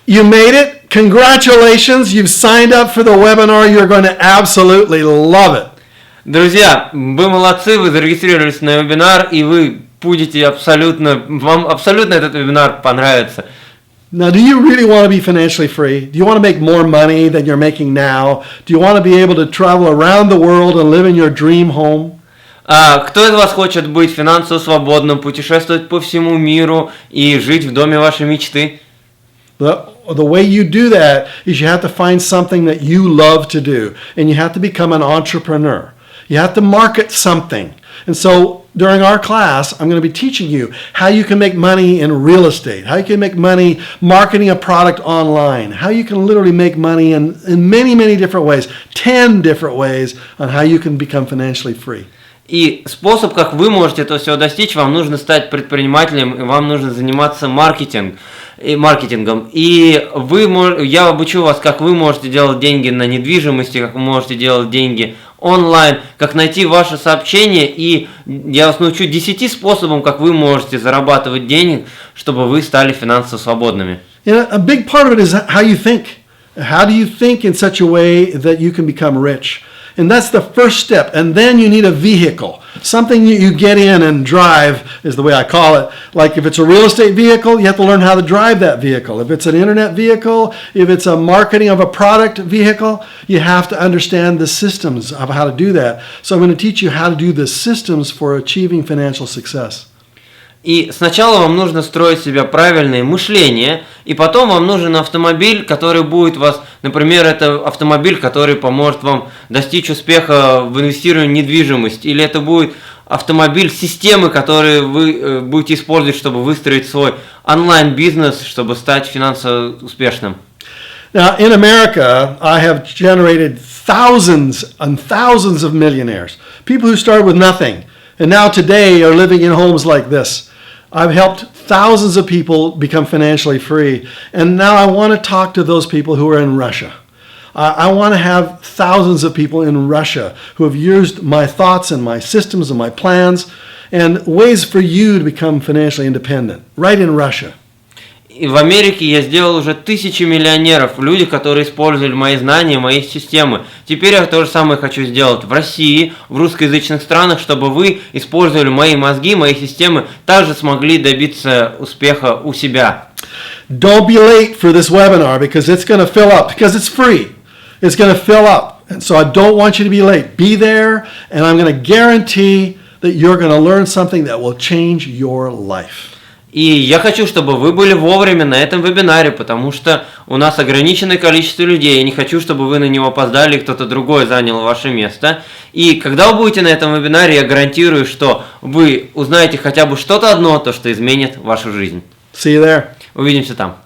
You made it. Congratulations. You've signed up for the webinar. You're going to absolutely love it. Друзья, вы молодцы, вы зарегистрировались на вебинар, и вы будете вам абсолютно этот вебинар понравится. Now, do you really want to be financially free? Do you want to make more money than you're making now? Do you want to be able to travel around the world and live in your dream home? Кто из вас хочет быть финансово свободным, путешествовать по всему миру и жить в доме вашей мечты? The way you do that is you have to find something that you love to do, and you have to become an entrepreneur. You have to market something. And so during our class, I'm going to be teaching you how you can make money in real estate, how you can make money marketing a product online, how you can literally make money in many, many different ways, 10 different ways on how you can become financially free. И способ, как вы можете этого всего достичь, вам нужно стать предпринимателем, и вам нужно заниматься маркетингом. И я обучу вас, как вы можете делать деньги на недвижимости, как вы можете делать деньги онлайн, как найти ваше сообщение, и я вас научу 10 способам, как вы можете зарабатывать денег, чтобы вы стали финансово свободными. A big part of it is how you think. How do you think in such a way that you can become rich? And that's the first step. And then you need a vehicle, something you get in and drive is the way I call it. Like if it's a real estate vehicle, you have to learn how to drive that vehicle. If it's an internet vehicle, if it's a marketing of a product vehicle, you have to understand the systems of how to do that. So I'm going to teach you how to do the systems for achieving financial success. И сначала вам нужно строить себе правильное мышление, и потом вам нужен автомобиль, который будет вас, например, это автомобиль, который поможет вам достичь успеха в инвестировании в недвижимость, или это будет автомобиль системы, которые вы будете использовать, чтобы выстроить свой онлайн-бизнес, чтобы стать финансово успешным. Now, in America, I have generated thousands and thousands of millionaires, people who started with nothing, and now today are living in homes like this. I've helped thousands of people become financially free, and now I want to talk to those people who are in Russia. I want to have thousands of people in Russia who have used my thoughts and my systems and my plans and ways for you to become financially independent, right in Russia. И в Америке я сделал уже тысячи миллионеров, люди, которые использовали мои знания, мои системы. Теперь я то же самое хочу сделать в России, в русскоязычных странах, чтобы вы использовали мои мозги, мои системы, также смогли добиться успеха у себя. Don't be late for this webinar because it's going to fill up, because it's free. It's going to fill up. And so I don't want you to be late. Be there, and I'm going to guarantee that you're going to learn something that will change your life. И я хочу, чтобы вы были вовремя на этом вебинаре, потому что у нас ограниченное количество людей. Я не хочу, чтобы вы на него опоздали, и кто-то другой занял ваше место. И когда вы будете на этом вебинаре, я гарантирую, что вы узнаете хотя бы что-то одно, то, что изменит вашу жизнь. See you there. Увидимся там.